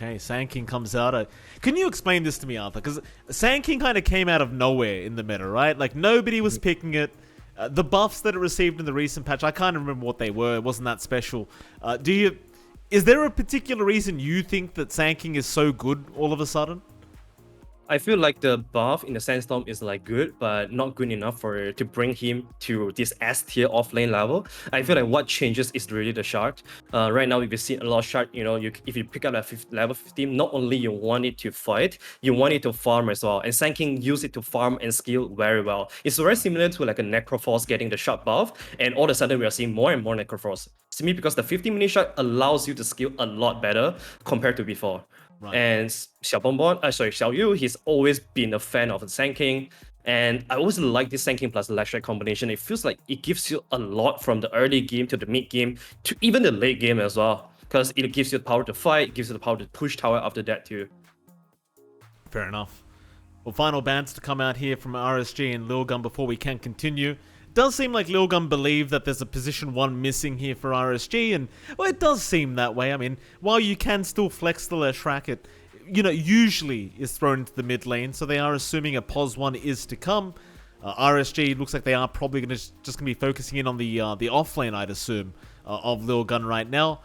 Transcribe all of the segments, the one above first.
Okay, Sand King comes out. Can you explain this to me, Arthur? Because Sand King kind of came out of nowhere in the meta, right? Like, nobody was picking it. The buffs that it received in the recent patch, I can't remember what they were. It wasn't that special. Is there a particular reason you think that Sand King is so good all of a sudden? I feel like the buff in the Sandstorm is like good, but not good enough to bring him to this S tier offlane level. I feel like what changes is really the shard. Right now, if you see a lot of shard, if you pick up at level 15, not only you want it to fight, you want it to farm as well. And Sand King use it to farm and skill very well. It's very similar to like a Necroforce getting the shard buff, and all of a sudden we are seeing more and more Necroforce. Simply because the 15-minute shard allows you to skill a lot better compared to before. Right. And Xiao Yu, he's always been a fan of the Sand King. And I always like this Sand King plus Lashrak combination. It feels like it gives you a lot from the early game to the mid game to even the late game as well. Because it gives you the power to fight, it gives you the power to push tower after that too. Fair enough. Well, final bans to come out here from RSG and Lilgun before we can continue. Does seem like Lilgun believe that there's a position 1 missing here for RSG, and well, it does seem that way. I mean, while you can still flex the Lashrak, it usually is thrown into the mid lane, so they are assuming a pos 1 is to come. RSG looks like they are probably just going to be focusing in on the off lane, I'd assume, of Lilgun right now.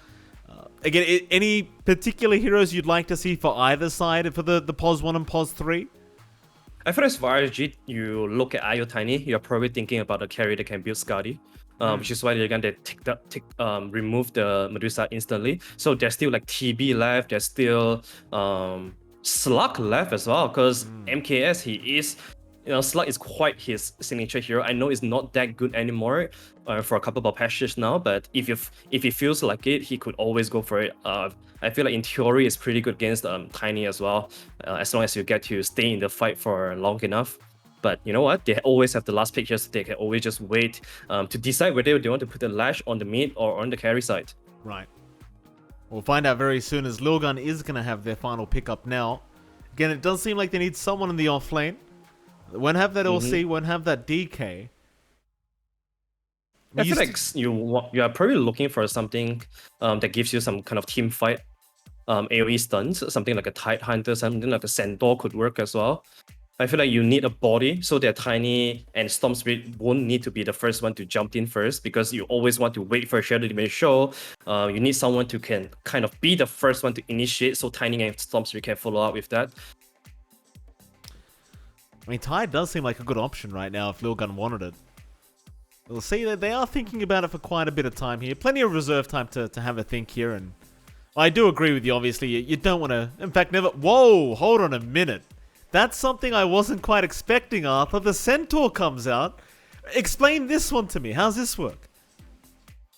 Again, any particular heroes you'd like to see for either side for the pos 1 and pos 3? I feel as for RSG, you look at IO Tiny, you're probably thinking about a carry that can build Skadi, which is why they're going to remove the Medusa instantly. So there's still like TB left, there's still Slug left as well, because MKS, he is, Slug is quite his signature hero. I know it's not that good anymore for a couple of patches now, but if he feels like it, he could always go for it. I feel like in theory it's pretty good against Tiny as well, as long as you get to stay in the fight for long enough. But you know what? They always have the last pick, just they can always just wait to decide whether they want to put the Lash on the mid or on the carry side. Right. We'll find out very soon, as Lilgun is going to have their final pickup now. Again, it does seem like they need someone in the off lane. They won't have that LC, won't have that DK. I feel like you are probably looking for something that gives you some kind of team fight AoE stuns, something like a Tidehunter, something like a Centaur could work as well. I feel like you need a body so that Tiny and Storm Spirit won't need to be the first one to jump in first, because you always want to wait for a Shadow Demon show. You need someone to can kind of be the first one to initiate, so Tiny and Storm Spirit can follow up with that. I mean, Tide does seem like a good option right now if Lilgun wanted it. We'll see that they are thinking about it for quite a bit of time here. Plenty of reserve time to have a think here, and I do agree with you, obviously. You don't want to... In fact, never... Whoa, hold on a minute. That's something I wasn't quite expecting, Arthur. The Centaur comes out. Explain this one to me. How's this work?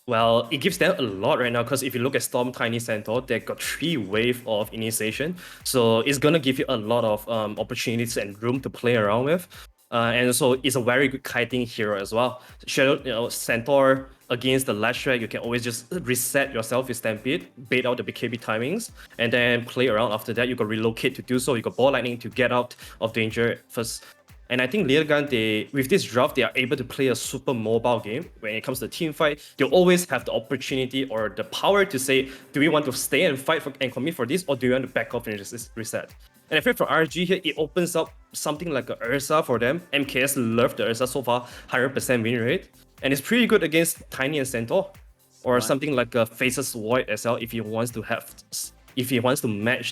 Well, it gives them a lot right now, because if you look at Storm, Tiny, Centaur, they got 3 waves of initiation. So it's going to give you a lot of opportunities and room to play around with. And so it's a very good kiting hero as well. Shadow, Centaur against the Lashrak, you can always just reset yourself with Stampede, bait out the BKB timings, and then play around after that. You can relocate to do so. You got Ball Lightning to get out of danger first. And I think Lilgun, with this draft, they are able to play a super mobile game. When it comes to team fight, they always have the opportunity or the power to say, do we want to stay and fight and commit for this, or do we want to back off and just reset? And I feel for RG here, it opens up something like a Ursa for them. MKS love the Ursa so far, 100% win rate. And it's pretty good against Tiny and Centaur. Or something like a Faceless Void as well, if he wants to match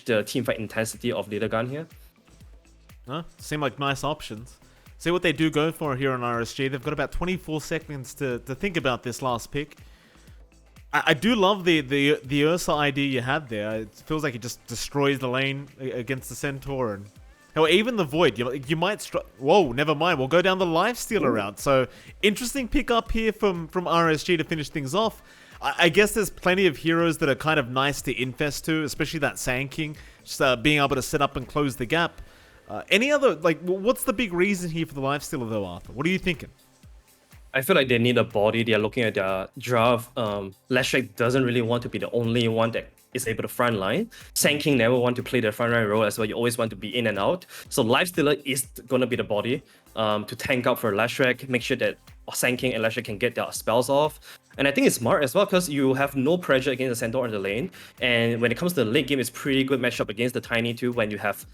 the teamfight intensity of Lilgun here. Seem like nice options. See what they do go for here on RSG. They've got about 24 seconds to think about this last pick. I do love the Ursa idea you had there. It feels like it just destroys the lane against the Centaur. And hell, even the Void, you might whoa, never mind. We'll go down the Lifestealer route. So, interesting pick up here from RSG to finish things off. I guess there's plenty of heroes that are kind of nice to infest to, especially that Sand King. Just being able to set up and close the gap. Any other, what's the big reason here for the Lifestealer though, Arthur? What are you thinking? I feel like they need a body. They are looking at their draft. Lashrak doesn't really want to be the only one that is able to frontline. Sand King never want to play the frontline role as well. You always want to be in and out. So Lifestealer is going to be the body to tank out for Lashrak, make sure that Sand King and Lashrak can get their spells off. And I think it's smart as well because you have no pressure against the center or the lane. And when it comes to the late game, it's pretty good matchup against the Tiny too when you have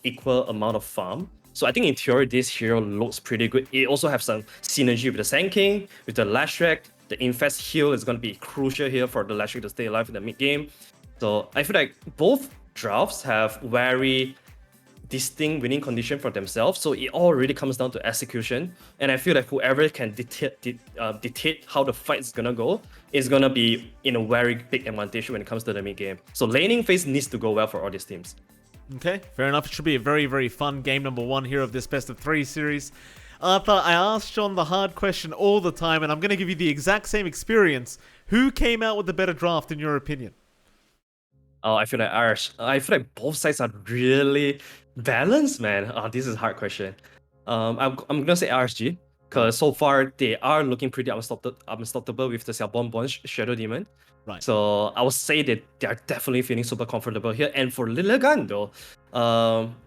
equal amount of farm. So I think in theory, this hero looks pretty good. It also has some synergy with the Sand King, with the Lashrak. The Infest heal is going to be crucial here for the Lashrak to stay alive in the mid game. So I feel like both drafts have very distinct winning condition for themselves. So it all really comes down to execution. And I feel like whoever can dictate how the fight is going to go is going to be in a very big advantage when it comes to the mid game. So laning phase needs to go well for all these teams. Okay, fair enough. It should be a very, very fun game number 1 here of this best of 3 series. Arthur, I asked John the hard question all the time, and I'm going to give you the exact same experience. Who came out with the better draft, in your opinion? Oh, I feel like both sides are really balanced, man. Oh, this is a hard question. I'm gonna say RSG because so far they are looking pretty unstoppable with the Xiaobon Shadow Demon. Right. So I would say that they are definitely feeling super comfortable here. And for Lilgun though,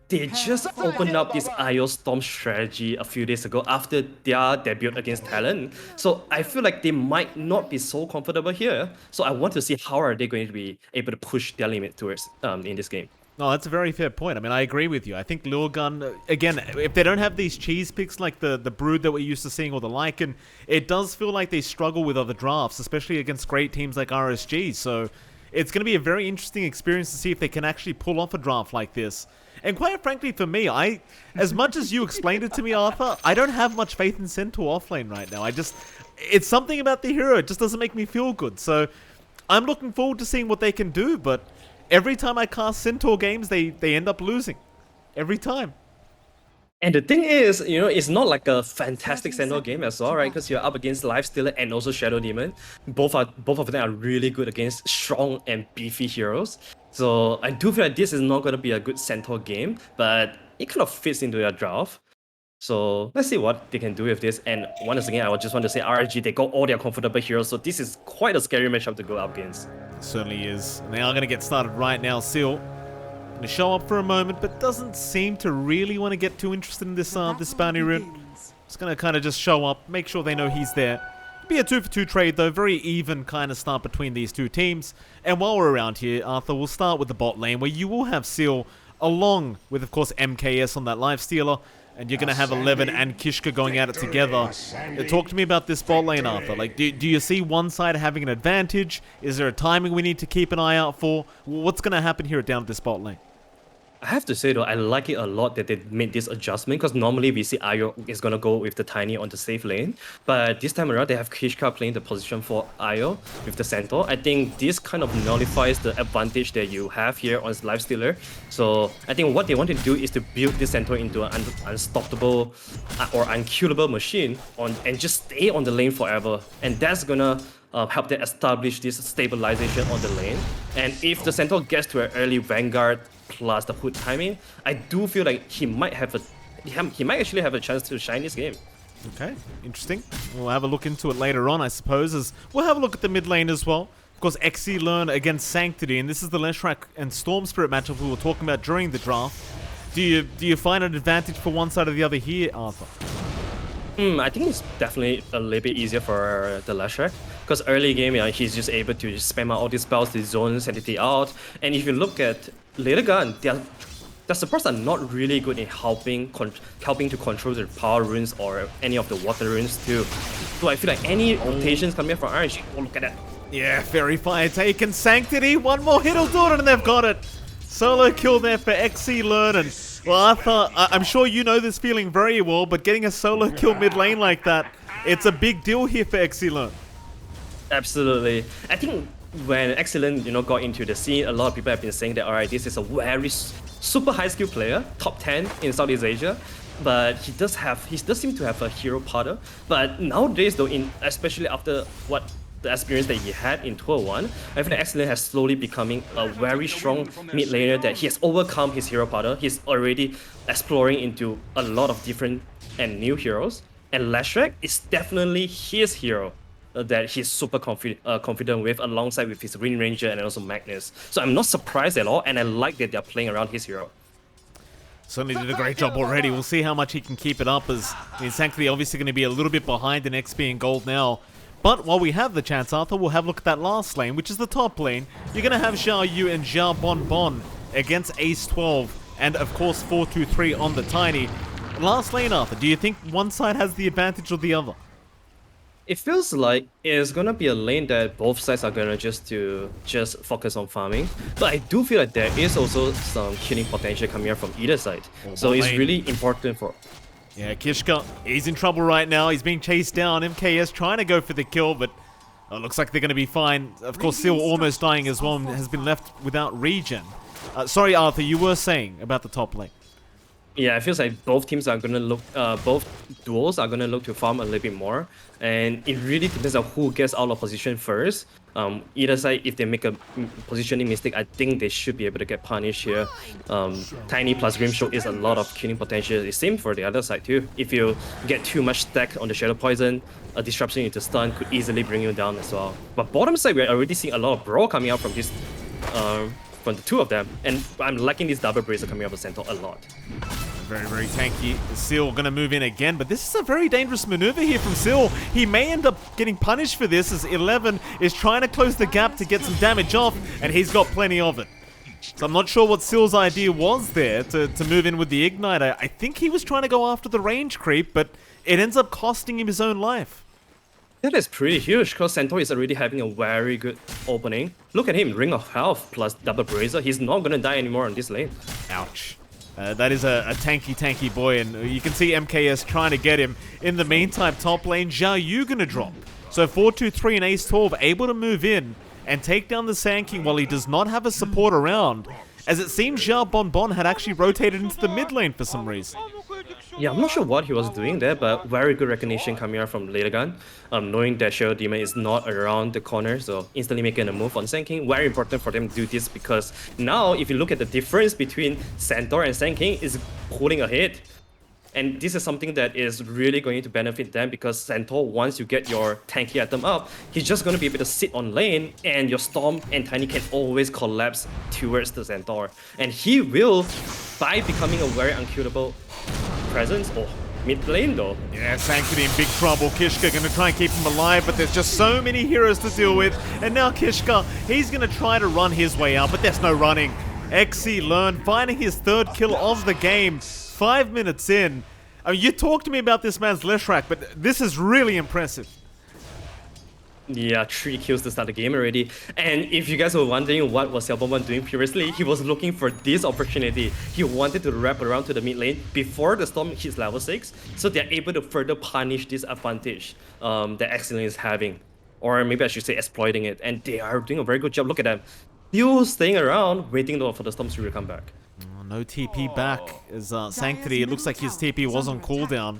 they just opened up this IO Storm strategy a few days ago after their debut against Talon. So I feel like they might not be so comfortable here. So I want to see how are they going to be able to push their limit towards in this game. No, that's a very fair point. I mean, I agree with you. I think Lilgun, again, if they don't have these cheese picks like the Brood that we're used to seeing or the Lycan, it does feel like they struggle with other drafts, especially against great teams like RSG. So it's going to be a very interesting experience to see if they can actually pull off a draft like this. And quite frankly, for me, as much as you explained it to me, Arthur, I don't have much faith in Centaur offlane right now. It's something about the hero. It just doesn't make me feel good. So I'm looking forward to seeing what they can do, but every time I cast Centaur games, they end up losing. Every time. And the thing is, it's not like a fantastic Centaur game as well, right? Because you're up against Lifestealer and also Shadow Demon. Both of them are really good against strong and beefy heroes. So I do feel like this is not going to be a good Centaur game, but it kind of fits into their draft. So let's see what they can do with this. And once again, I would just want to say RSG, they got all their comfortable heroes. So this is quite a scary matchup to go up against. It certainly is. And they are going to get started right now. Seal going to show up for a moment, but doesn't seem to really want to get too interested in this bounty rune. Just going to kind of just show up, make sure they know he's there. Be a 2-for-2 trade though, very even kind of start between these two teams. And while we're around here, Arthur, we'll start with the bot lane where you will have Seal along with, of course, MKS on that Lifestealer. And you're going to have 11 and Kishka going at it together. Talk to me about this bot lane, Arthur. Like, do you see one side having an advantage? Is there a timing we need to keep an eye out for? What's going to happen here down this bot lane? I have to say though, I like it a lot that they made this adjustment because normally we see Ayo is gonna go with the Tiny on the safe lane, but this time around they have Kishka playing the position for Ayo with the Centaur. I think this kind of nullifies the advantage that you have here on Lifestealer. So I think what they want to do is to build this Centaur into an unstoppable or unkillable machine and just stay on the lane forever, and that's gonna help them establish this stabilization on the lane. And if the Centaur gets to an early Vanguard plus the hood timing, I do feel like he might actually have a chance to shine this game. Okay, interesting. We'll have a look into it later on, I suppose, as we'll have a look at the mid lane as well. Of course, XC Learn against Sanctity, and this is the Leshrac and Storm Spirit matchup we were talking about during the draft. Do you find an advantage for one side or the other here, Arthur? I think it's definitely a little bit easier for the Leshrac because early game, he's just able to just spam out all these spells, the zone Sanctity out. And if you look at Lilgun, their supports are not really good in helping to control the power runes or any of the water runes too. So I feel like any rotations coming from RSG, oh look at that. Yeah, very fire taken. Sanctity, one more hit will do it and they've got it. Solo kill there for XC Learn. And well, Arthur, I'm sure you know this feeling very well, but getting a solo kill mid lane like that, it's a big deal here for XC Learn. Absolutely. I think when Excellent, got into the scene, a lot of people have been saying that, alright, this is a very super high skill player, top 10 in Southeast Asia, but he does seem to have a hero potter. But nowadays though, especially after the experience that he had in Tour 1, I feel like Excellent has slowly becoming a very strong mid laner that he has overcome his hero potter. He's already exploring into a lot of different and new heroes, and Leshrac is definitely his hero that he's super confident with, alongside with his Wind Ranger and also Magnus. So I'm not surprised at all, and I like that they're playing around his hero. Certainly did a great job already. We'll see how much he can keep it up, as Sanctity obviously going to be a little bit behind in XP and gold now. But while we have the chance, Arthur, we'll have a look at that last lane, which is the top lane. You're going to have Xiao Yu and Xiao Bon Bon against Ace 12, and of course 423 on the Tiny. Last lane, Arthur, do you think one side has the advantage or the other? It feels like it's gonna be a lane that both sides are gonna just focus on farming. But I do feel like there is also some killing potential coming out from either side. So it's really important for... Yeah, Kishka, he's in trouble right now. He's being chased down. MKS trying to go for the kill, but looks like they're going to be fine. Of course, Seal almost dying as well and has been left without regen. Sorry, Arthur, you were saying about the top lane. Yeah, it feels like both teams are gonna look, both duos are gonna look to farm a little bit more, and it really depends on who gets out of position first. Either side, if they make a positioning mistake, I think they should be able to get punished here. Tiny plus Grimstroke is a lot of killing potential. It's same for the other side too. If you get too much stack on the Shadow Poison, a disruption into stun could easily bring you down as well. But bottom side, we're already seeing a lot of brawl coming out from this. From the two of them, and I'm liking this double bracer coming out of Centaur a lot. Very, very tanky. Seal gonna move in again, but this is a very dangerous maneuver here from Seal. He may end up getting punished for this as 11 is trying to close the gap to get some damage off, and he's got plenty of it. So I'm not sure what Seal's idea was there to move in with the Ignite. I think he was trying to go after the range creep, but it ends up costing him his own life. That is pretty huge because Centaur is already having a very good opening. Look at him, Ring of Health plus double bracer. He's not gonna die anymore on this lane. Ouch. That is a tanky boy, and you can see MKS trying to get him. In the meantime, top lane, Xiao Yu gonna drop. So 423 and Ace 12 able to move in and take down the Sand King while he does not have a support around, as it seems Xiao Bon Bon had actually rotated into the mid lane for some reason. Yeah, I'm not sure what he was doing there, but very good recognition coming out from Lilgun. Knowing that Shadow Demon is not around the corner, so instantly making a move on Sand King. Very important for them to do this because now, if you look at the difference between Centaur and Sand King, is pulling ahead. And this is something that is really going to benefit them because Centaur, once you get your tanky item up, he's just going to be able to sit on lane and your Storm and Tiny can always collapse towards the Centaur. And he will, by becoming a very unkillable presence, mid lane though. Yeah, Sanctity in big trouble. Kishka gonna try and keep him alive, but there's just so many heroes to deal with. And now Kishka, he's gonna try to run his way out, but there's no running. XC Learn finding his third kill of the game, 5 minutes in. I mean, you talked to me about this man's Leshrac, but this is really impressive. Yeah, 3 kills to start the game already. And if you guys were wondering what was Xiao Bon Bon doing previously, he was looking for this opportunity. He wanted to wrap around to the mid lane before the Storm hits level 6, so they're able to further punish this advantage that Excellent is having. Or maybe I should say exploiting it. And they are doing a very good job. Look at them. Still staying around, waiting for the Storm to really come back. No TP back as Sanctity. It looks like his TP was on cooldown.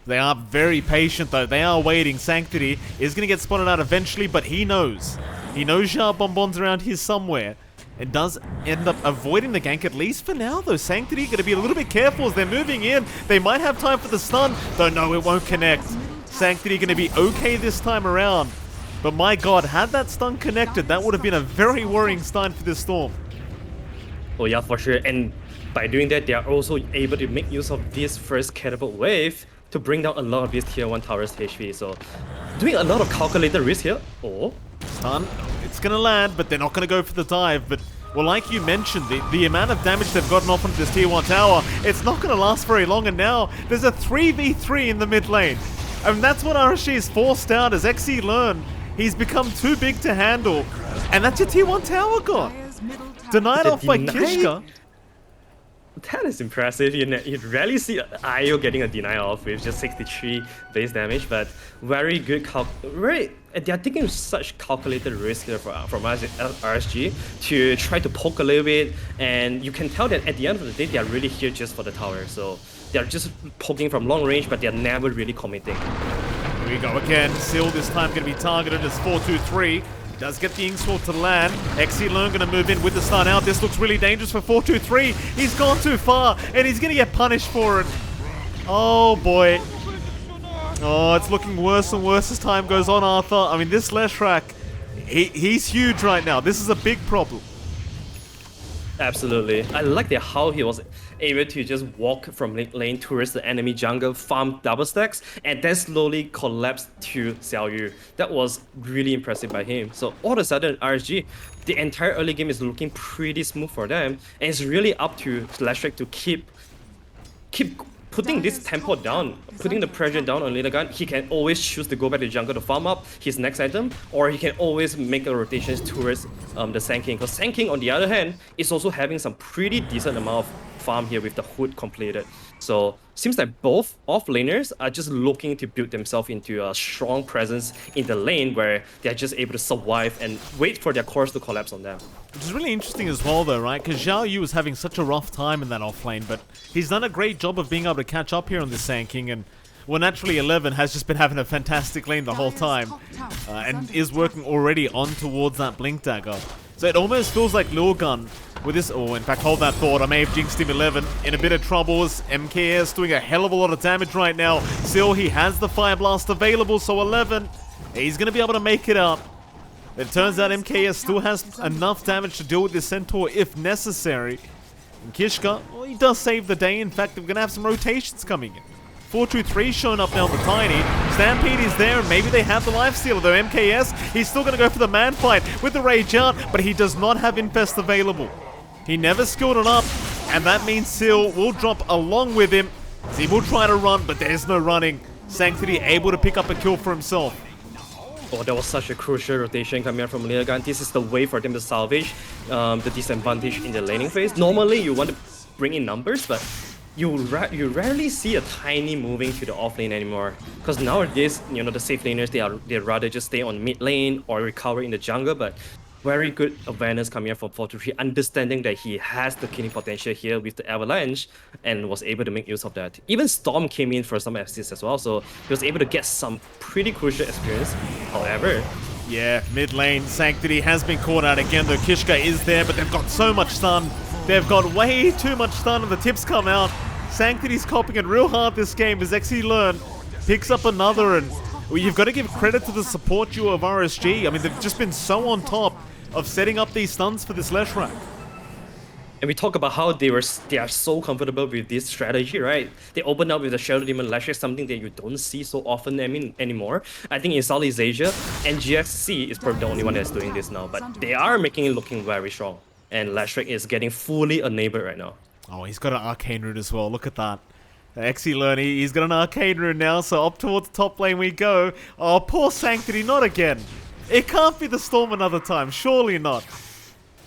They are very patient though. They are waiting. Sanctity is going to get spotted out eventually, but he knows. He knows Xiao Bon Bon's around here somewhere. And does end up avoiding the gank, at least for now though. Sanctity going to be a little bit careful as they're moving in. They might have time for the stun, though no, it won't connect. Sanctity going to be okay this time around. But my god, had that stun connected, that would have been a very worrying stun for this Storm. Oh yeah, for sure. And by doing that, they are also able to make use of this first catapult wave to bring down a lot of these tier 1 towers HP. So doing a lot of calculated risk here. Stun, it's gonna land, but they're not gonna go for the dive. But well, like you mentioned, the amount of damage they've gotten off into this tier 1 tower, it's not gonna last very long. And now there's a 3v3 in the mid lane. I mean, that's what RSG is forced out as XC Learn. He's become too big to handle. And that's your tier 1 tower gone. Denied off by Kishka. That is impressive. You rarely see IO getting a deny off with just 63 base damage, but very good they are taking such calculated risk here from RSG to try to poke a little bit, and you can tell that at the end of the day they are really here just for the tower. So they are just poking from long range, but they are never really committing. Here we go again. Seal this time going to be targeted as 423. Does get the Inksword to land. XC Learn going to move in with the stun out. This looks really dangerous for 423. He's gone too far, and he's going to get punished for it. Oh, boy. Oh, it's looking worse and worse as time goes on, Arthur. I mean, this Leshrac, he's huge right now. This is a big problem. Absolutely. I like how he was able to just walk from lane towards the enemy jungle, farm double stacks, and then slowly collapse to Xiao Yu. That was really impressive by him. So all of a sudden, RSG, the entire early game is looking pretty smooth for them, and it's really up to Lashrak to keep putting this tempo down, putting the pressure down on Lilgun. He can always choose to go back to jungle to farm up his next item, or he can always make a rotation towards the Sand King. Because Sand King, on the other hand, is also having some pretty decent amount of farm here with the hood completed. So seems like both off-laners are just looking to build themselves into a strong presence in the lane where they're just able to survive and wait for their cores to collapse on them. Which is really interesting as well though, right? Because Xiao Yu was having such a rough time in that off lane, but he's done a great job of being able to catch up here on the Sand King, and well, naturally 11 has just been having a fantastic lane the whole time, and is working already on towards that Blink Dagger. So it almost feels like Lilgun with this, oh, in fact, hold that thought, I may have jinxed him. 11 in a bit of troubles. MKS doing a hell of a lot of damage right now. Still, he has the Fire Blast available, so 11, he's going to be able to make it up. It turns out MKS still has enough damage to deal with this Centaur if necessary. And Kishka, well, he does save the day. In fact, we're going to have some rotations coming in. 4-2-3 showing up now on the Tiny. Stampede is there, and maybe they have the lifesteal, though MKS, he's still going to go for the man fight with the Rage out, but he does not have Infest available. He never skilled it up, and that means Seal will drop along with him. He will try to run, but there's no running. Sanctity able to pick up a kill for himself. Oh, that was such a crucial rotation coming out from Lilgun. This is the way for them to salvage the disadvantage in the laning phase. Normally, you want to bring in numbers, but you rarely see a Tiny moving to the off lane anymore. Because nowadays, you know, the safe laners, they rather just stay on mid lane or recover in the jungle. But very good awareness coming out from 4-3, understanding that he has the killing potential here with the Avalanche and was able to make use of that. Even Storm came in for some assists as well, so he was able to get some pretty crucial experience. However, yeah, mid lane, Sanctity has been caught out again, though Kishka is there, but they've got so much stun. They've got way too much stun, and the tips come out. Sanctity's copying it real hard this game as XE picks up another, and well, you've got to give credit to the support duo of RSG. I mean, they've just been so on top of setting up these stuns for this Leshrac. And we talk about how they are so comfortable with this strategy, right? They open up with the Shadow Demon Leshrac, something that you don't see so often anymore. I think in Southeast Asia, NGXC is probably the only one that's doing this now, but they are making it looking very strong. And Leshrac is getting fully enabled right now. Oh, he's got an Arcane Rune as well, look at that. XE he's got an Arcane Rune now, so up towards the top lane we go. Oh, poor Sanctity, not again. It can't be the Storm another time, surely not.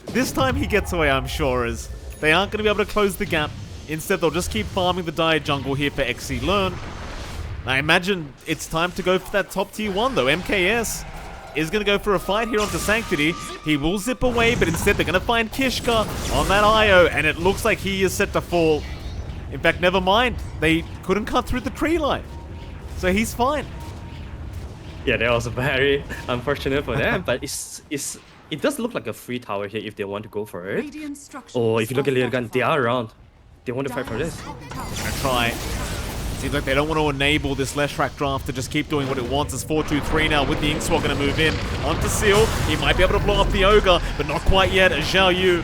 This time he gets away, I'm sure, as they aren't going to be able to close the gap. Instead, they'll just keep farming the Dire Jungle here for XE. I imagine it's time to go for that top tier 1 though. MKS is going to go for a fight here onto Sanctity. He will zip away, but instead they're going to find Kishka on that IO, and it looks like he is set to fall. In fact, never mind. They couldn't cut through the tree line, so he's fine. Yeah, that was very unfortunate for them, but it does look like a free tower here if they want to go for it. Oh, if you look at Lilgun, they are around. They want to fight for this. They're gonna try. Seems like they don't want to enable this Leshrac draft to just keep doing what it wants. It's 4-2-3 now with the Inkswell going to move in onto Seal. He might be able to blow up the Ogre, but not quite yet. Xiao Yu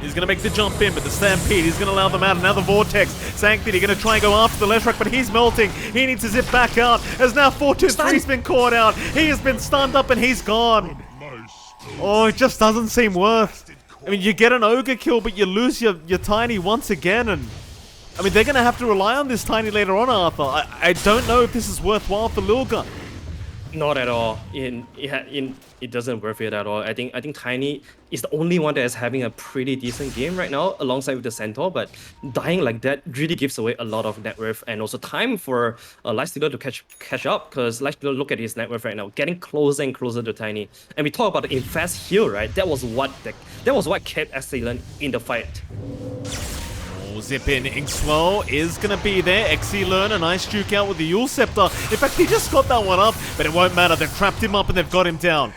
is going to make the jump in, but the Stampede is going to allow them out. Now the Vortex. Sanctity going to try and go after the Leshrac, but he's melting. He needs to zip back out, as now 4-2-3's been caught out. He has been stunned up and he's gone. Oh, it just doesn't seem worth. I mean, you get an Ogre kill, but you lose your Tiny once again, and I mean, they're going to have to rely on this Tiny later on, Arthur. I don't know if this is worthwhile for Lilgun. Not at all. It doesn't worth it at all. I think Tiny is the only one that is having a pretty decent game right now, alongside with the Centaur. But dying like that really gives away a lot of net worth and also time for Lifestealer to catch up. Because Lifestealer, look at his net worth right now, getting closer and closer to Tiny. And we talk about the infast heal, right? That was what kept Excellent in the fight. Zip in, Inkswell is going to be there. XE a nice juke out with the Yule Scepter. In fact, he just got that one up, but it won't matter. They've trapped him up and they've got him down.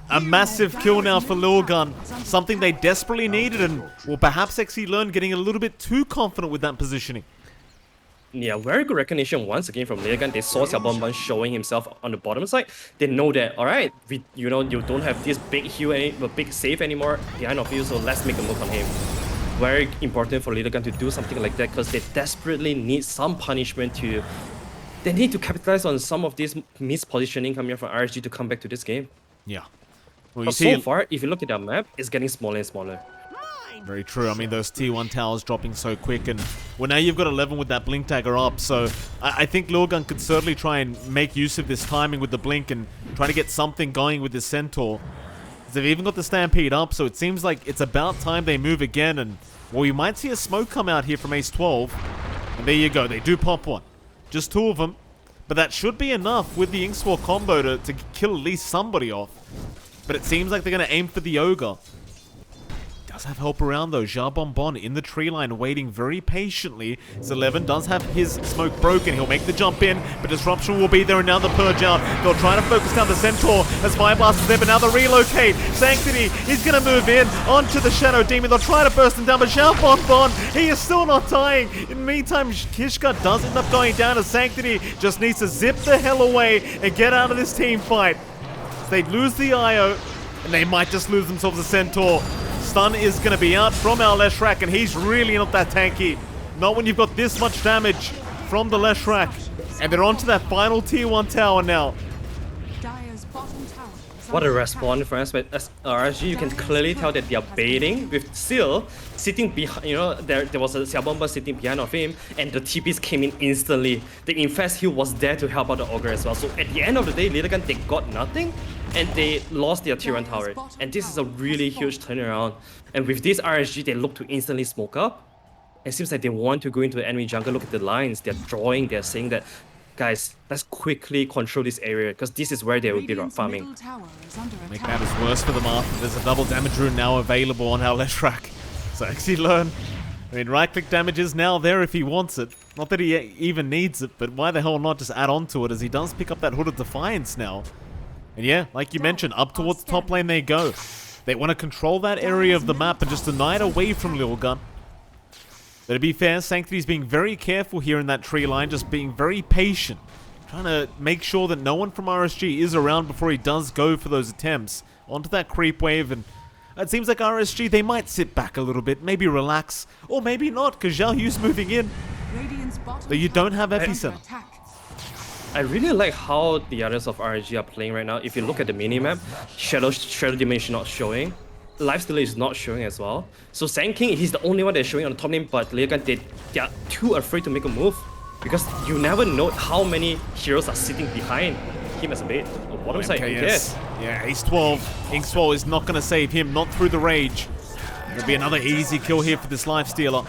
A massive kill now for Lilgun. Something they desperately needed, and well, perhaps XE getting a little bit too confident with that positioning. Yeah, very good recognition once again from Lilgun. They saw Xiaobonbon showing himself on the bottom side. They know that, alright, you don't have this big heal, big save anymore behind of you, so let's make a move on him. Very important for Lilgun to do something like that because they desperately need some punishment to... They need to capitalize on some of this mispositioning coming from RSG to come back to this game. Yeah. Well, you But see, so far, if you look at their map, it's getting smaller and smaller. very true. I mean, those T1 towers dropping so quick, and well, now you've got 11 with that blink dagger up, so I think Lilgun could certainly try and make use of this timing with the blink and try to get something going with this centaur. They've even got the stampede up, so it seems like it's about time they move again, and well, you might see a smoke come out here from Ace 12, and there you go, they do pop one. Just 2 of them, but that should be enough with the Inkswar combo to kill at least somebody off. But it seems like they're going to aim for the Ogre. Does have help around though. Xiaobonbon in the tree line waiting very patiently. So 11 does have his smoke broken. He'll make the jump in, but disruption will be there, and now the purge out. They'll try to focus down the centaur as Fire Blast is there, but now they'll relocate. Sanctity, he's going to move in onto the Shadow Demon. They'll try to burst him down, but Xiaobonbon, he is still not dying. In the meantime, Kishka does end up going down as Sanctity just needs to zip the hell away and get out of this team fight. They lose the IO, and they might just lose themselves a centaur. Stun is going to be out from our Leshrac, and he's really not that tanky. Not when you've got this much damage from the Leshrac. And they're onto that final tier 1 tower now. What a respawn for us, but as RSG, you can clearly tell that they are baiting with Seal sitting behind, there was a Xiaobonbon sitting behind of him, and the TPs came in instantly. The Infest heal was there to help out the Ogre as well. So at the end of the day, Lilgun, they got nothing, and they lost their tier 1 tower. And this is a really huge turnaround. And with this RSG, they look to instantly smoke up. It seems like they want to go into the enemy jungle. Look at the lines, they're drawing, they're saying that, guys, let's quickly control this area because this is where they will be farming. Make matters worse for them after there's a double damage rune now available on our Leshrac. So actually learn. I mean, right-click damage is now there if he wants it. Not that he even needs it, but why the hell not just add on to it as he does pick up that Hood of Defiance now. And yeah, like you mentioned, up towards the top lane they go. They want to control that area of the map and just deny it away from Lilgun. But to be fair, Sanctity's being very careful here in that tree line, just being very patient. Trying to make sure that no one from RSG is around before he does go for those attempts. Onto that creep wave, and it seems like RSG, they might sit back a little bit, maybe relax, or maybe not, because Zhao Yu's moving in. Though you don't have Epicenter. I really like how the others of RSG are playing right now. If you look at the minimap, Shadow Dimension not showing. Lifestealer is not showing as well. So Sand King, he's the only one that's showing on the top lane, but Lilgun, they are too afraid to make a move. Because you never know how many heroes are sitting behind him as a bait. On the bottom side, yes. Yeah, Ace 12. Inkswar is not going to save him, not through the rage. It'll be another easy kill here for this Lifestealer.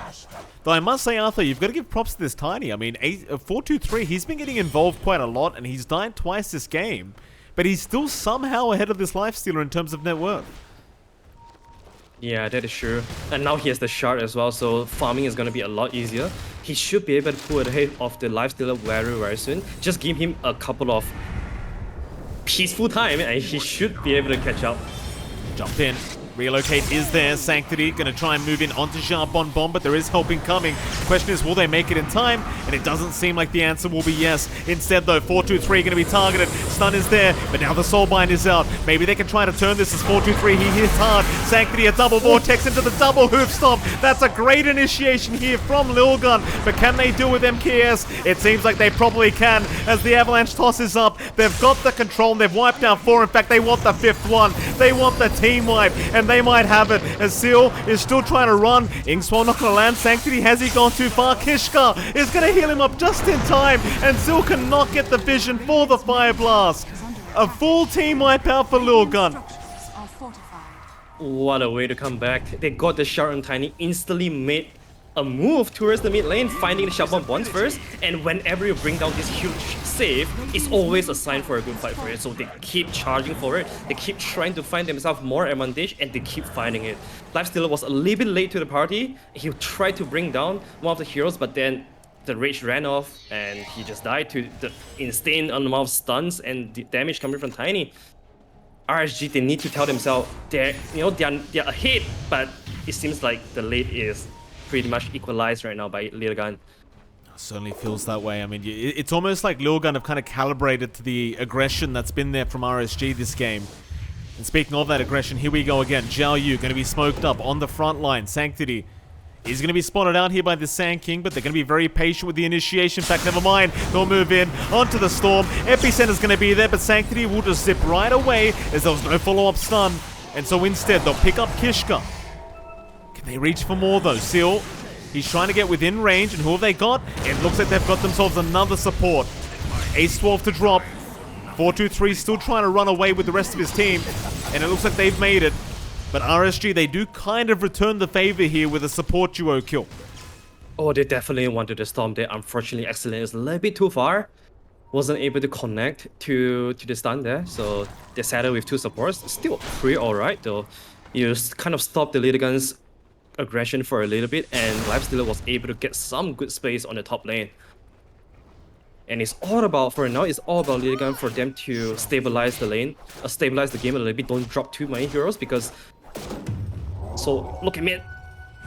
Though I must say, Arthur, you've got to give props to this Tiny. I mean, 4-2-3, he's been getting involved quite a lot, and he's died twice this game. But he's still somehow ahead of this Lifestealer in terms of net worth. Yeah, that is true. And now he has the shard as well, so farming is going to be a lot easier. He should be able to pull ahead of the Lifestealer very, very soon. Just give him a couple of peaceful time, and he should be able to catch up. Jump in. Relocate is there. Sanctity going to try and move in onto Xiaobonbon, but there is helping coming. The question is, will they make it in time? And it doesn't seem like the answer will be yes. Instead, though, 4-2-3 going to be targeted. Stun is there, but now the Soulbind is out. Maybe they can try to turn this as 4-2-3. He hits hard. Sanctity, a double vortex into the double hoof stomp. That's a great initiation here from Lilgun, but can they do with MKS? It seems like they probably can, as the Avalanche tosses up. They've got the control, and they've wiped down 4. In fact, they want the 5th one. They want the team wipe, and they might have it, as Seal is still trying to run. Inkswar not going to land. Sanctity, has he gone too far? Kishka is going to heal him up just in time, and Seal cannot get the vision for the Fire Blast. A full team wipe out for Lilgun. What a way to come back. They got the shard on Tiny, instantly made a move towards the mid lane, finding the Xiaobonbon first, and whenever you bring down this huge save, it's always a sign for a good fight for it. So they keep charging for it, they keep trying to find themselves more advantage, and they keep finding it. Lifestealer was a little bit late to the party. He tried to bring down one of the heroes, but then the rage ran off, and he just died to the insane amount of stuns and the damage coming from Tiny. RSG, they need to tell themselves they're ahead, but it seems like the late is pretty much equalized right now by Lilgun. Certainly feels that way. I mean, it's almost like Lilgun have kind of calibrated to the aggression that's been there from RSG this game. And speaking of that aggression, here we go again. Zhao Yu going to be smoked up on the front line. Sanctity is going to be spotted out here by the Sand King, but they're going to be very patient with the initiation. In fact, never mind. They'll move in onto the Storm. Epicenter's going to be there, but Sanctity will just zip right away as there was no follow-up stun. And so instead, they'll pick up Kishka. Can they reach for more, though? Seal, he's trying to get within range, and who have they got? It looks like they've got themselves another support. Ace 12 to drop. 4-2-3 still trying to run away with the rest of his team, and it looks like they've made it. But RSG, they do kind of return the favor here with a support duo kill. Oh, they definitely wanted the Storm there. Unfortunately, Excellent is a little bit too far. Wasn't able to connect to the stun there, so they settled with 2 supports. Still pretty alright though. You kind of stopped the Lilgun's aggression for a little bit, and Lifestealer was able to get some good space on the top lane. And it's all about, for now, it's all about Lilgun for them to stabilize the lane, stabilize the game a little bit. Don't drop too many heroes because. So look at me.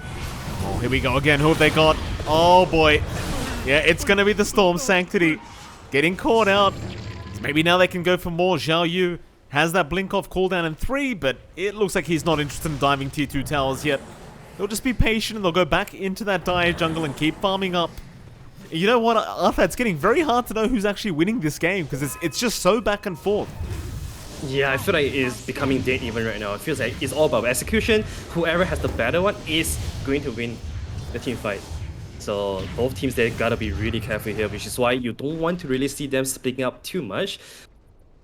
Oh, here we go again. Who have they got? Oh boy. Yeah, it's gonna be the Storm. Sanctity getting caught out. So maybe now they can go for more. Zhao Yu has that blink off cooldown in 3, but it looks like he's not interested in diving tier 2 towers yet. They'll just be patient and they'll go back into that dire jungle and keep farming up. You know what, Arthur, it's getting very hard to know who's actually winning this game because it's just so back and forth. Yeah, I feel like it's becoming dead even right now. It feels like it's all about execution. Whoever has the better one is going to win the team fight. So both teams, they gotta be really careful here, which is why you don't want to really see them splitting up too much.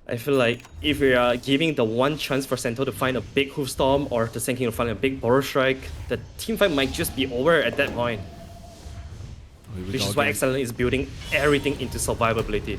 I feel like if we are giving the one chance for Centaur to find a big hoof storm or the Sand King to find a big borrow strike, the team fight might just be over at that point. Which is why Excellent is building everything into survivability.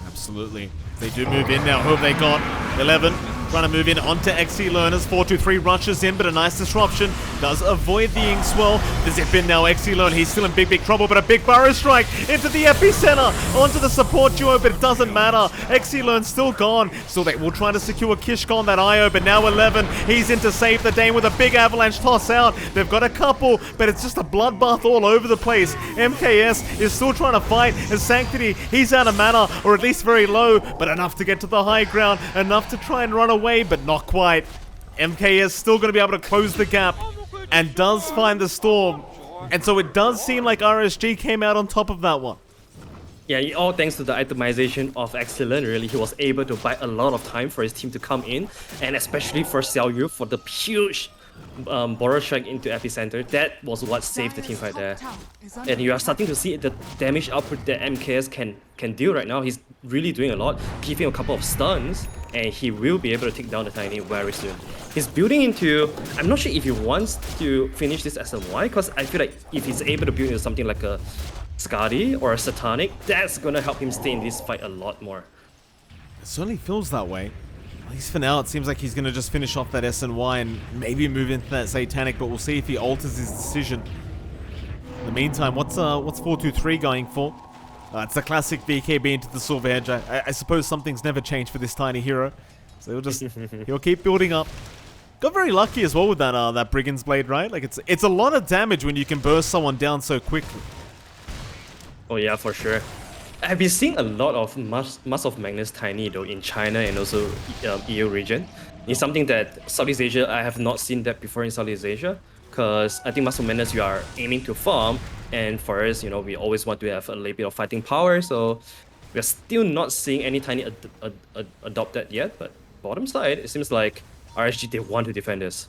Absolutely. They do move in now. Who have they got? 11 trying to move in onto XC Learners. 4-2-3 rushes in, but a nice disruption. Does avoid the ink swell. The zip in now. XC Learn, he's still in big trouble, but a big burrow strike into the epicenter. Onto the support duo, but it doesn't matter. XC Learn's still gone. Still, they will try to secure Kishka on that IO, but now 11. He's in to save the day with a big avalanche toss out. They've got a couple, but it's just a bloodbath all over the place. MKS is still trying to fight, and Sanctity, he's out of mana, or at least very low, but enough to get to the high ground, enough to try and run away, but not quite. MKS still going to be able to close the gap and does find the Storm. And so it does seem like RSG came out on top of that one. Yeah, all thanks to the itemization of Excellent, really. He was able to buy a lot of time for his team to come in, and especially for Xiao Yu for the huge borrow strike into epicenter. That was what saved the team fight there. And you are starting to see the damage output that MKS can do right now. He's really doing a lot, giving a couple of stuns, and he will be able to take down the Tiny very soon. He's building into, I'm not sure if he wants to finish this as a Y, because I feel like if he's able to build into something like a Skadi or a Satanic, that's gonna help him stay in this fight a lot more. It certainly feels that way. At least for now, it seems like he's going to just finish off that SNY and maybe move into that Satanic, but we'll see if he alters his decision. In the meantime, what's 4-2-3 going for? It's a classic BKB into the Silver Edge. I suppose something's never changed for this tiny hero. So he'll keep building up. Got very lucky as well with that Brigand's Blade, right? Like it's a lot of damage when you can burst someone down so quickly. Oh yeah, for sure. I've been seeing a lot of Mass of Magnus Tiny though in China and also EU region. It's something that Southeast Asia, I have not seen that before in Southeast Asia, because I think Mass of Magnus you are aiming to farm, and for us, you know, we always want to have a little bit of fighting power, so we're still not seeing any Tiny adopt that yet, but bottom side, it seems like RSG, they want to defend this.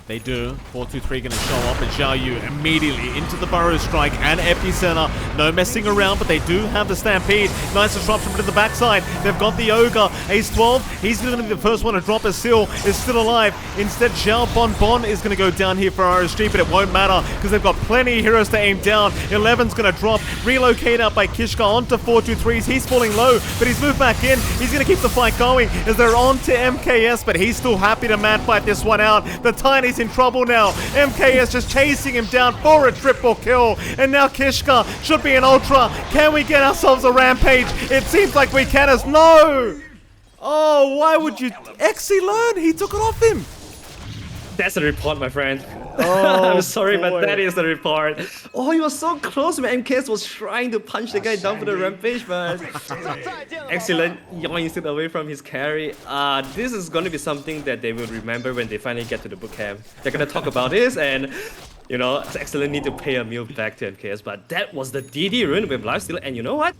They do. 4-2-3 going to show up, and Zhao Yu immediately into the Burrow Strike and Epicenter. No messing around, but they do have the Stampede. Nice disruption to the backside. They've got the Ogre. Ace 12, he's going to be the first one to drop as Seal is still alive. Instead, Zhao Bon is going to go down here for RSG, but it won't matter because they've got plenty of heroes to aim down. 11's going to drop. Relocate out by Kishka onto 4-2-3s. He's falling low, but he's moved back in. He's going to keep the fight going as they're on to MKS, but he's still happy to man fight this one out. The Tiny's in trouble now. MKS just chasing him down for a triple kill, and now Kishka should be an ultra. Can we get ourselves a rampage? It seems like we can as no. Oh, why would you? XC learn? He took it off him. That's the report, my friend. Oh, I'm sorry, boy. but that is the report. Oh, he was so close when MKS was trying to punch the guy down for the rampage, but excellent yoinks it away from his carry. This is going to be something that they will remember when they finally get to the bootcamp. They're going to talk about this, and you know, excellent need to pay a meal back to MKS. But that was the DD rune with lifesteal, and you know what?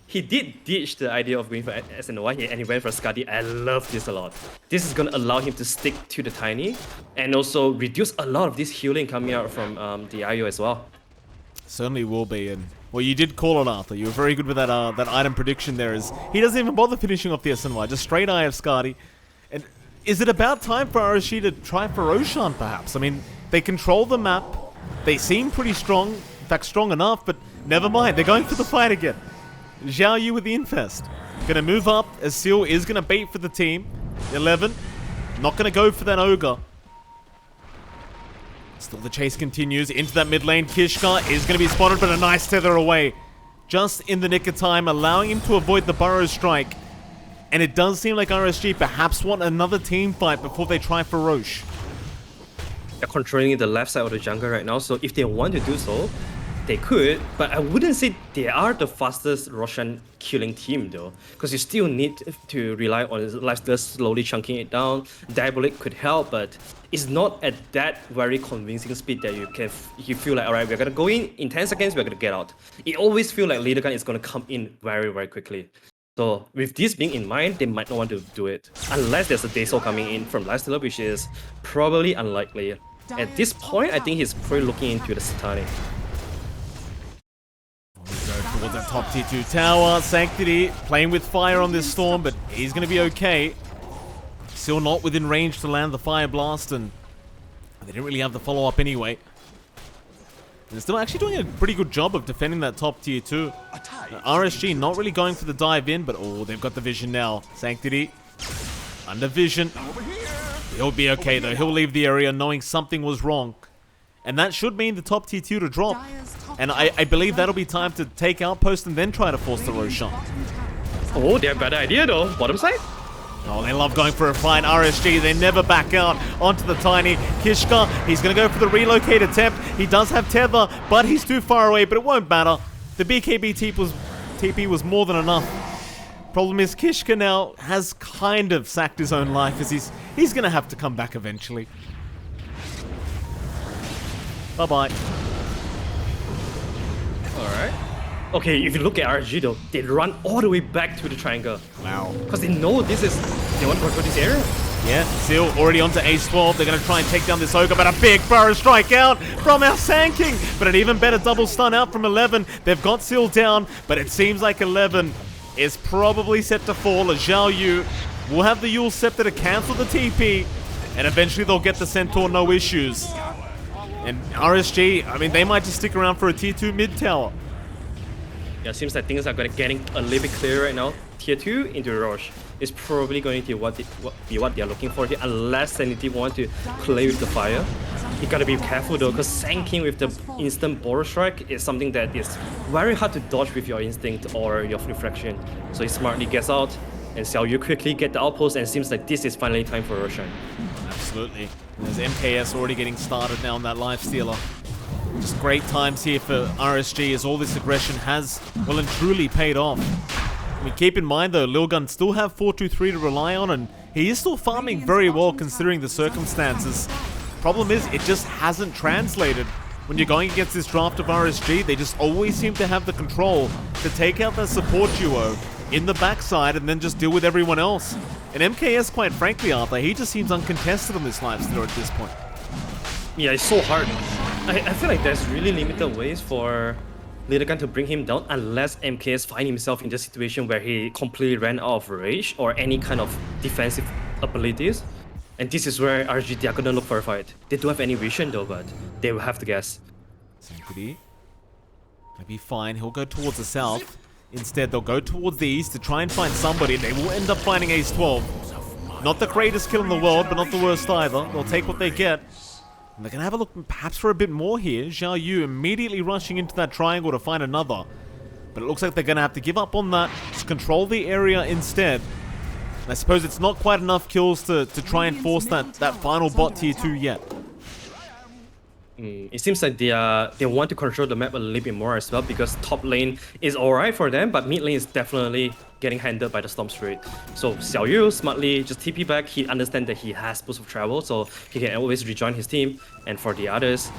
He did ditch the idea of going for SNY and he went for Skadi. I love this a lot. This is going to allow him to stick to the Tiny and also reduce a lot of this healing coming out from the IO as well. Certainly will be, and well, you did call it, Arthur. You were very good with that that item prediction there. Is he doesn't even bother finishing off the SNY, just straight IF Skadi. And is it about time for RSG to try for Roshan, perhaps? I mean, they control the map. They seem pretty strong, in fact, strong enough, but never mind. They're going for the fight again. Xiao Yu with the infest. Gonna move up as Seal is gonna bait for the team. 11. Not gonna go for that ogre. Still the chase continues into that mid lane. Kishka is gonna be spotted, but a nice tether away. Just in the nick of time, allowing him to avoid the burrow strike. And it does seem like RSG perhaps want another team fight before they try for Roche. They're controlling the left side of the jungle right now, so if they want to do so, they could, but I wouldn't say they are the fastest Roshan killing team though, because you still need to rely on lifesteal slowly chunking it down. Diabolic could help, but it's not at that very convincing speed that you feel like, alright, we're gonna go in 10 seconds, we're gonna get out. It always feels like Lilgun is gonna come in very, very quickly. So with this being in mind, they might not want to do it, unless there's a Daisol coming in from lifesteal, which is probably unlikely. At this point, I think he's probably looking into the Satanic. Towards that top tier 2 tower. Sanctity playing with fire on this storm, but he's going to be okay. Still not within range to land the fire blast, and they didn't really have the follow-up anyway. They're still actually doing a pretty good job of defending that top tier 2. RSG not really going for the dive in, but oh, they've got the vision now. Sanctity under vision. He'll be okay though. He'll leave the area knowing something was wrong. And that should mean the top tier 2 to drop. And I believe that'll be time to take Outpost and then try to force the Roshan. Oh, they have a better idea though. Bottom side? Oh, they love going for a fight. RSG, they never back out onto the Tiny. Kishka, he's going to go for the relocate attempt. He does have Tether, but he's too far away, but it won't matter. The BKB TP was more than enough. Problem is, Kishka now has kind of sacked his own life, as he's going to have to come back eventually. Bye-bye. Alright. Okay, if you look at RSG though, they run all the way back to the triangle. Wow. Because they know they want to control this area. Yeah, Seal already onto Ace 12. They're going to try and take down this Ogre, but a big burrow strike out from our Sand-King. But an even better double stun out from 11. They've got Seal down, but it seems like 11 is probably set to fall as Xiao Yu will have the Yule Scepter to cancel the TP, and eventually they'll get the Centaur, no issues. And RSG, I mean, they might just stick around for a tier 2 mid tower. Yeah, it seems like things are getting a little bit clearer right now. Tier 2 into Roche is probably going to be what they are looking for here, unless Sanity want to play with the fire. You gotta be careful though, because Sand-King with the instant Borrow Strike is something that is very hard to dodge with your instinct or your reflection. So he smartly gets out, and Xiao Yu quickly get the outpost, and it seems like this is finally time for Roshan. Absolutely. There's MKS already getting started now on that Lifestealer. Just great times here for RSG as all this aggression has well and truly paid off. I mean, keep in mind though, Lilgun still have 423 to rely on, and he is still farming very well considering the circumstances. Problem is, it just hasn't translated. When you're going against this draft of RSG, they just always seem to have the control to take out their support duo in the backside and then just deal with everyone else. And MKS, quite frankly, Arthur, he just seems uncontested on this Lifestealer at this point. Yeah, it's so hard. I feel like there's really limited ways for Lilgun to bring him down unless MKS find himself in the situation where he completely ran out of rage or any kind of defensive abilities. And this is where RSG, they are gonna look for a fight. They don't have any vision though, but they will have to guess. Sanctity gonna be fine. He'll go towards the south. Instead, they'll go towards the east to try and find somebody. They will end up finding Ace 12. Not the greatest kill in the world, but not the worst either. They'll take what they get. And they're going to have a look perhaps for a bit more here. Xiao Yu immediately rushing into that triangle to find another. But it looks like they're going to have to give up on that. Just control the area instead. And I suppose it's not quite enough kills to try and force that final bot tier 2 yet. It seems like they want to control the map a little bit more as well, because top lane is alright for them, but mid lane is definitely getting handled by the Storm Spirit. So Xiao Yu smartly just TP back. He understands that he has boost of travel, so he can always rejoin his team. And for the others,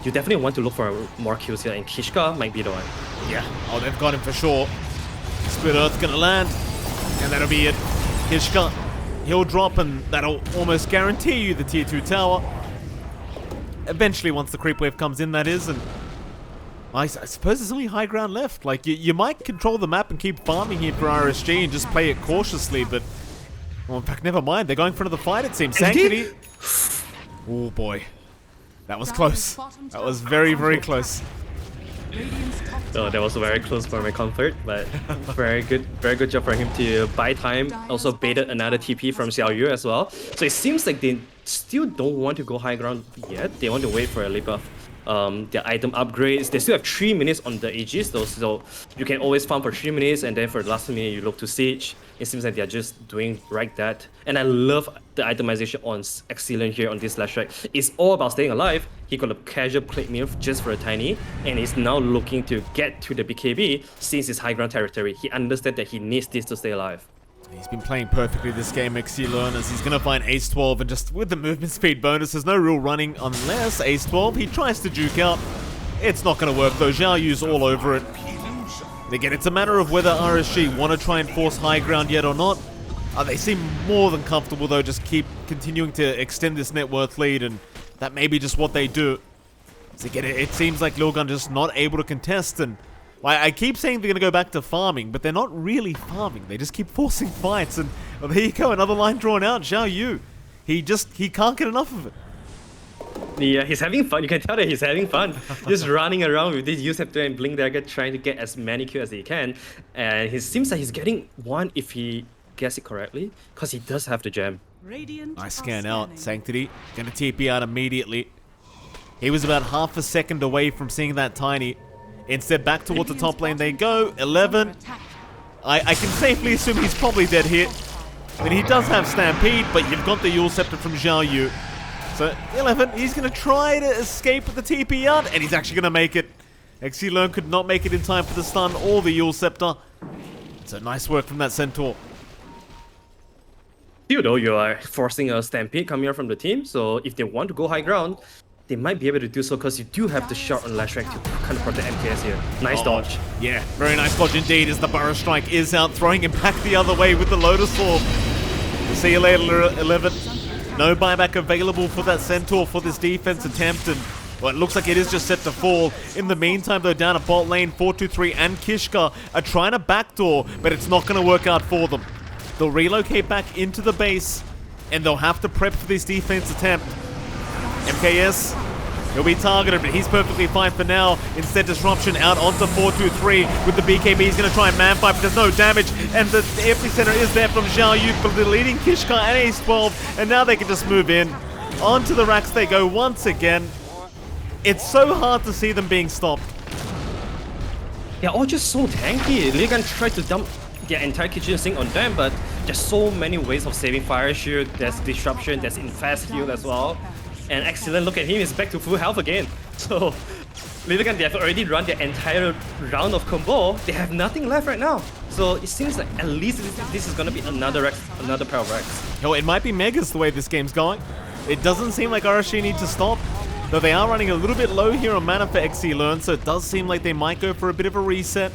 you definitely want to look for more kills here, and Kishka might be the one. Yeah, oh, they've got him for sure. Split Earth's gonna land, and that'll be it. Kishka, he'll drop, and that'll almost guarantee you the tier 2 tower. Eventually, once the creep wave comes in, that is, and I suppose there's only high ground left. Like, you might control the map and keep farming here for RSG and just play it cautiously, but... Well, in fact, never mind. They're going for another fight, it seems. Sanctity... Oh, boy. That was close. That was very, very close. So that was very close for my comfort, but very good job for him to buy time. Also baited another TP from Xiao Yu as well. So it seems like they still don't want to go high ground yet. They want to wait for a little bit of their item upgrades. They still have 3 minutes on the Aegis though, so you can always farm for 3 minutes, and then for the last minute you look to siege. It seems like they're just doing right that. And I love the itemization on Excellent here on this last track. It's all about staying alive. He got a casual plate meal just for a tiny, and he's now looking to get to the BKB since it's high ground territory. He understands that he needs this to stay alive. He's been playing perfectly this game, Excellent, as he's going to find Ace 12, and just with the movement speed bonus, there's no real running unless Ace 12, he tries to juke out. It's not going to work though, Xiao Yu's all over it. Again, it's a matter of whether RSG want to try and force high ground yet or not. They seem more than comfortable though, just keep continuing to extend this net worth lead, and that may be just what they do. So again, it seems like Lilgun just not able to contest, and I keep saying they're going to go back to farming, but they're not really farming. They just keep forcing fights, and well, there you go, another line drawn out. Xiao Yu, he can't get enough of it. Yeah, he's having fun. You can tell that he's having fun. Just running around with this Scepter and Blink Dagger, trying to get as many kills as he can. And it seems like he's getting one if he gets it correctly, because he does have the gem. Nice scan out. Sanctity gonna TP out immediately. He was about half a second away from seeing that tiny. Instead, back towards the top lane they go. 11. I can safely assume he's probably dead here. I mean, he does have Stampede, but you've got the Yule Scepter from Xiao Yu. So 11, he's going to try to escape with the TP out, and he's actually going to make it. Excellent could not make it in time for the stun or the Yule Scepter. So nice work from that Centaur. Still though, you are forcing a Stampede coming out from the team, so if they want to go high ground, they might be able to do so, because you do have the shot on last track to kind of protect MKS here. Nice dodge. Yeah, very nice dodge indeed, as the Burrow Strike is out, throwing him back the other way with the Lotus Orb. See you later, 11. No buyback available for that Centaur for this defense attempt, and well, it looks like it is just set to fall. In the meantime, though, down at bot lane, 423 and Kishka are trying to backdoor, but it's not going to work out for them. They'll relocate back into the base, and they'll have to prep for this defense attempt. MKS, he'll be targeted, but he's perfectly fine for now. Instead, Disruption out onto 423 with the BKB. He's going to try and man fight, but there's no damage. And the epicenter is there from Xiao Yu, but they're leading Kishka and Ace 12. And now they can just move in. Onto the racks they go once again. It's so hard to see them being stopped. They're all just so tanky. Lilgun tried to dump their entire kitchen sink on them, but there's so many ways of saving Fire Shield. There's Disruption, there's Infest Heal as well. And Excellent, look at him, he's back to full health again. So, Lilgun, they have already run their entire round of combo. They have nothing left right now. So it seems like at least this is gonna be another pair of Rex. Yo, it might be Megas the way this game's going. It doesn't seem like RSG need to stop. Though they are running a little bit low here on mana for Excellent, so it does seem like they might go for a bit of a reset.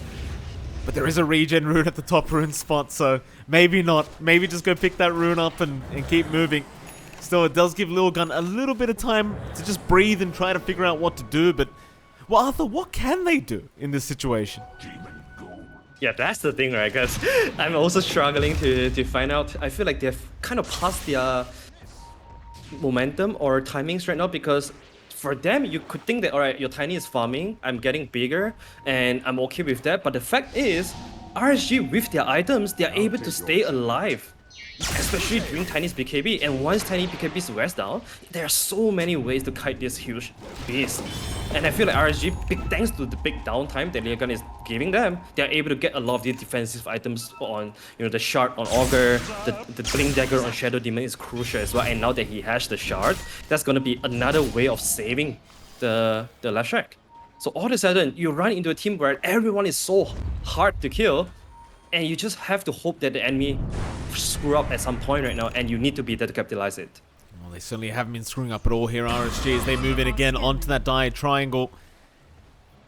But there is a regen rune at the top rune spot, so maybe not. Maybe just go pick that rune up and keep moving. Still, it does give Lilgun a little bit of time to just breathe and try to figure out what to do, but... Well, Arthur, what can they do in this situation? Yeah, that's the thing, right? Because I'm also struggling to find out. I feel like they've kind of passed their momentum or timings right now, because for them, you could think that, alright, your Tiny is farming, I'm getting bigger, and I'm okay with that, but the fact is, RSG with their items, they're able to stay alive. especially during Tiny's BKB. And once Tiny BKB's wears down, there are so many ways to kite this huge beast. And I feel like RSG, big thanks to the big downtime that Lilgun is giving them, they're able to get a lot of these defensive items on, the shard on Augur, the Blink Dagger on Shadow Demon is crucial as well. And now that he has the shard, that's gonna be another way of saving the left track. So all of a sudden, you run into a team where everyone is so hard to kill, and you just have to hope that the enemy screw up at some point right now, and you need to be there to capitalize it. Well, they certainly haven't been screwing up at all here, RSG, as they move in again onto that die triangle.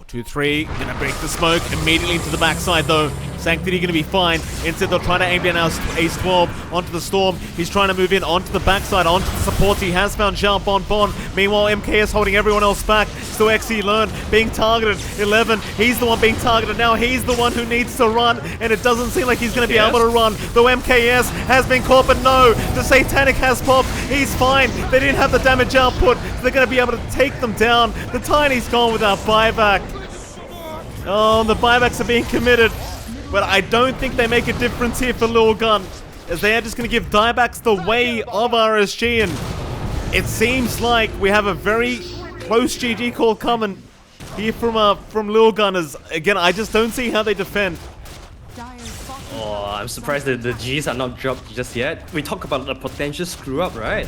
2-3, gonna break the smoke immediately into the backside though. Sanctity gonna be fine. Instead they'll try to aim down Ace 12 onto the Storm. He's trying to move in onto the backside, onto the supports. He has found Jean Bon. Meanwhile, MKS holding everyone else back. Still XE Learn being targeted. 11, he's the one being targeted now. He's the one who needs to run, and it doesn't seem like he's gonna be able to run. Though MKS has been caught, but no, the Satanic has popped. He's fine. They didn't have the damage output, so they're gonna be able to take them down. The Tiny's gone without buyback. Oh, the buybacks are being committed, but I don't think they make a difference here for Lilgun, as they are just going to give diebacks the way of RSG, and it seems like we have a very close GG call coming here from Lilgun, as again, I just don't see how they defend. Oh, I'm surprised that the Gs are not dropped just yet. We talk about the potential screw up, right?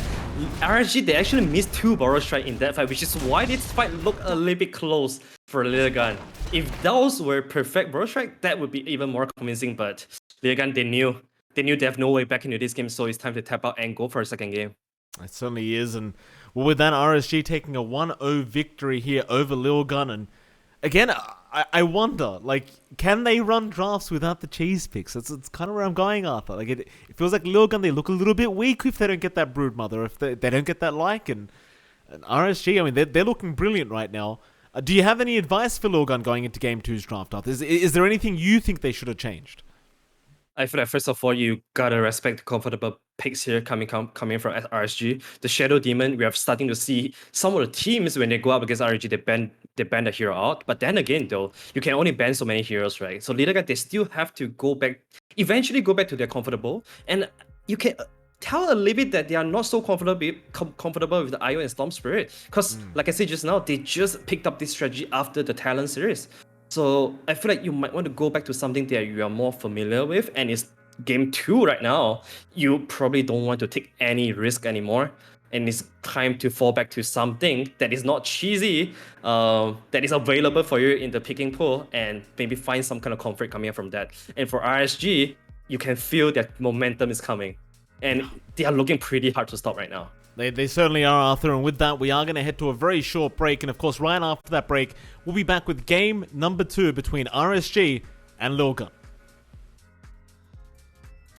RSG, they actually missed 2 Burrow Strike in that fight, which is why this fight looked a little bit close for Lilgun. If those were perfect Burrow Strike, that would be even more convincing, but Lilgun, they knew they have no way back into this game, so it's time to tap out and go for a second game. It certainly is, and well, with that, RSG taking a 1-0 victory here over Lilgun, and again, I wonder, like, can they run drafts without the cheese picks? It's kind of where I'm going, Arthur. Like, it feels like Lilgun, they look a little bit weak if they don't get that Broodmother, if they don't get that like, and RSG, I mean, they're looking brilliant right now. Do you have any advice for Lilgun going into Game 2's draft, Arthur? Is there anything you think they should have changed? I feel like first of all, you gotta respect the comfortable picks here coming from RSG. The Shadow Demon, we are starting to see some of the teams when they go up against RSG, they ban the hero out. But then again, though, you can only ban so many heroes, right? So Lilgun, they still have to eventually go back to their comfortable, and you can tell a little bit that they are not so comfortable with the IO and Storm Spirit, because like I said just now, they just picked up this strategy after the Talon series. So I feel like you might want to go back to something that you are more familiar with, and it's Game 2 right now. You probably don't want to take any risk anymore, and it's time to fall back to something that is not cheesy, that is available for you in the picking pool, and maybe find some kind of comfort coming from that. And for RSG, you can feel that momentum is coming, and they are looking pretty hard to stop right now. They certainly are, Arthur, and with that, we are going to head to a very short break, and of course, right after that break, we'll be back with game number 2 between RSG and Lilgun.